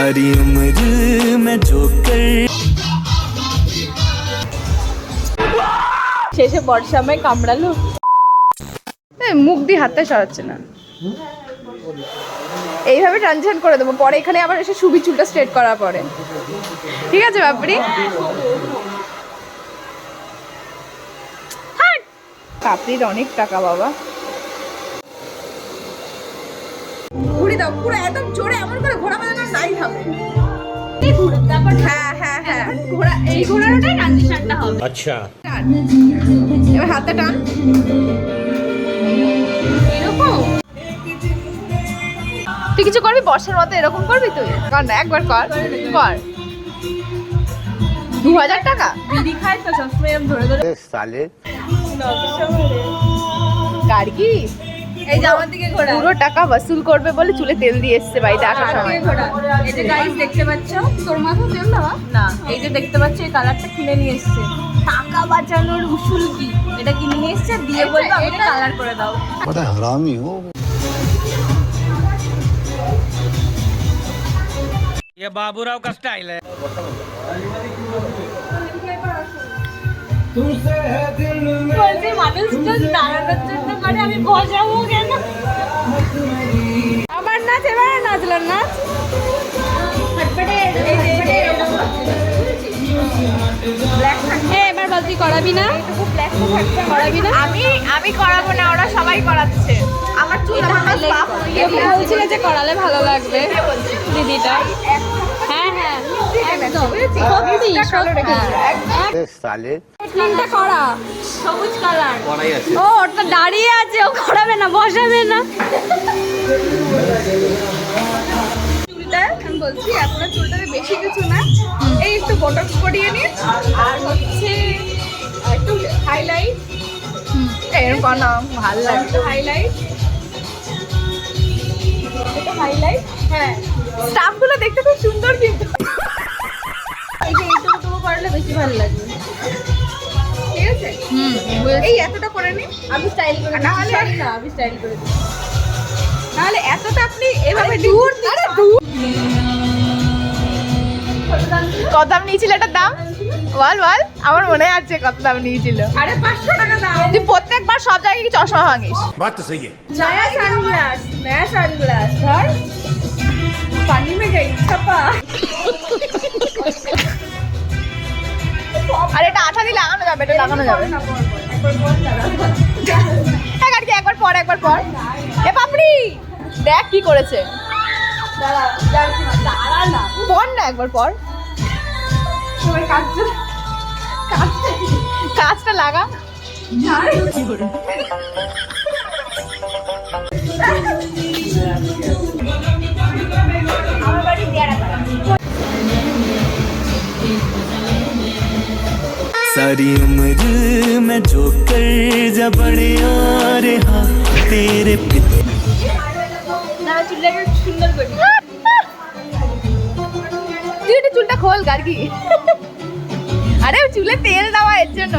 सारी उम्र मैं जो कर শেষে বর্ষাময় কামড়ালো। মুখ দিয়ে হাতটা সরাচ্ছে না, এইভাবে ট্রানজিশন করে দেবো, পরে এখানে আবার এসে সুবি চুলটা স্ট্রেট করার পরে। ঠিক আছে বাপরি? কাপড়ির অনেক টাকা বাবা। ঘুরি দাও পুরো একদম জোরে, এমন করে ঘোরা বাজানো নাই হবে। হ্যাঁ হ্যাঁ হ্যাঁ, ঘোড়া, এই ঘোড়াটাই ট্রানজিশনটা হবে। আচ্ছা, এবার হাতটা টান এরকম। তুই কিছু করবি বর্ষার মতো এরকম করবি? তুই কর না, একবার কর কর। 2000 টাকা বিড়ি খায় তো সবসময় আমি ধরে ধরে সালে গাড়ি। এই যে আমার দিকে ঘোড়া, পুরো টাকা বসুল করবে বলে চুলে তেল দিয়ে এসেছে বাড়িতে আসার সময়। এই যে গাইস দেখতে পাচ্ছ, তোর মাথা তেল না না, এই যে দেখতে পাচ্ছ এই কালারটা কিনে নিয়ে এসেছে। টাকা বাঁচানোর উসুল কি, এটা কিনে নিয়ে এসেছে, দিয়ে বলবো আমাকে কালার করে দাও। বড় হারামি হো। ये बाबूराव का स्टाइल है। বলছি মানুষটা দাঁড়ানোর জন্য করে, আমি বসাবো কেন? আমার নাচ এবারে নাচলো নাচ। এবার বলছি করাবি না? করাবি না? আমি করাবো না, ওরা সবাই করাচ্ছে। আমার চুল বলছিল যে করালে ভালো লাগবে দিদিটা। হ্যাঁ হ্যাঁ একদম করা সবুজ কালার। ও ওটা দাঁড়িয়ে আছে, ও করাবে না, বসাবে না চুলটা। আমি বলছি আপনার চুলটাতে বেশি কিছু না, এই একটু বটক্স করিয়ে নিন, আর হচ্ছে একটু হাইলাইট, এরকম না ভালো লাগছে হাইলাইট, এটা হাইলাইট। হ্যাঁ স্টাফগুলো দেখতে খুব সুন্দর, কিন্তু এই যে এইটুকু করলে বেশি ভালো লাগবে। ঠিক আছে, এই এতটা করে নিন, আমি স্টাইল করে না হলে না, আমি স্টাইল করে দিই, নাহলে এতটা আপনি এভাবে দূর। আরে দূর কত দাম নিয়েছিল এটার দাম? বল বল, আমার মনে আছে কত দাম নিয়েছিল। আরে 500 টাকা দাম। তুই প্রত্যেকবার সব জায়গায় কি চশমা ভাঙিস? बात तो सही है। नया सनग्लास, नया सनग्लास धर, पानी में गई छपा। আরে এটা আঠা দিয়ে লাগানো যাবে, এটা লাগানো যাবে। একবার পর একবার পর। এ পাপড়ি দেখ কি করেছে, দাঁড়া দাঁড়া না, পর না একবার পর। সবাই কাজটা লাগা। আমার বাড়ি দিয়ারা। सारी उम्र मैं जो कर जा बड़े यार हाँ तेरे पिता না চুলটাকে সুন্দর করি। তুই একটু চুলটা খোল গার্গি। আরে চুলে তেল দেওয়া এর জন্য।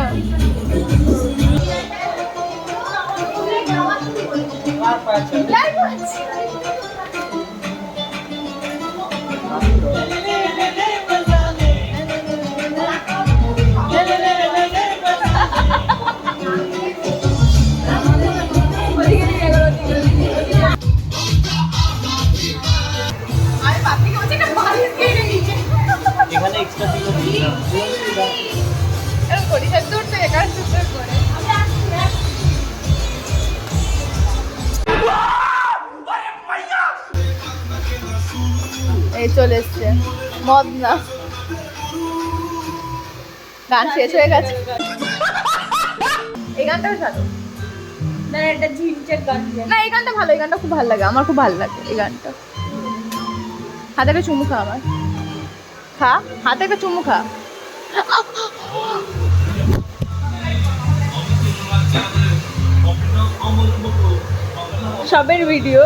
এই চলে এসছে মদ না, গান শেষ হয়ে গেছে। এই গানটা ভালো না, এটা ঝিমচের গান না, এই গানটা ভালো, এই গানটা খুব ভালো লাগে, আমার খুব ভালো লাগে এই গানটা। হাতে একটা চুমু খা, আমার খা, হাতে একটা চুমু খা। সবের ভিডিও।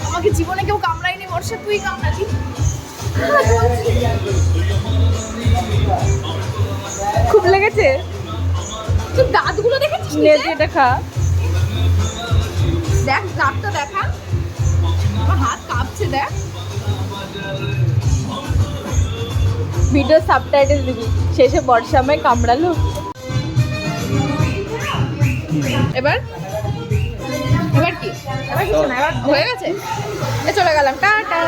আমাকে জীবনে কেউ কামড়ায়নি বর্ষা, তুই কামড়ালি। খুব লেগেছে। তুই দাঁতগুলো দেখেছিস? এটা খা, দেখ দাঁতটা দেখা। আমার হাত কাঁপছে দেখ। ভিডিও সাবটাইটেল দিবি, শেষে বর্ষাময় কামড়ালো। এবার এবার কি, এবার কিছু না, এবার হয়ে গেছে, এ চলে গেলাম, টাটা।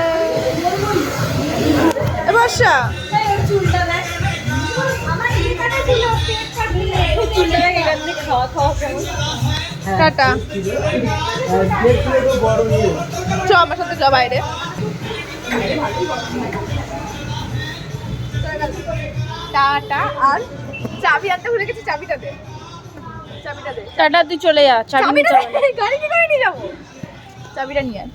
এ বর্ষা চুলটা দেখ, আমার এখানে ছিল পেট কাটলে, চুলটা দেখ এখান থেকে খাওয়া খাওয়া কেমন। টাটা, চ আমার সাথে চ বাইরে। টাটা। আর চাবি আনতে ভুলে গেছি, চাবিটা দে, চাবিটা দে। টাটা, তুই চলে যা, চাবি নিয়ে চলে যা। গাড়ি কি করে নিয়ে যাবো, চাবিটা নিয়ে আয়।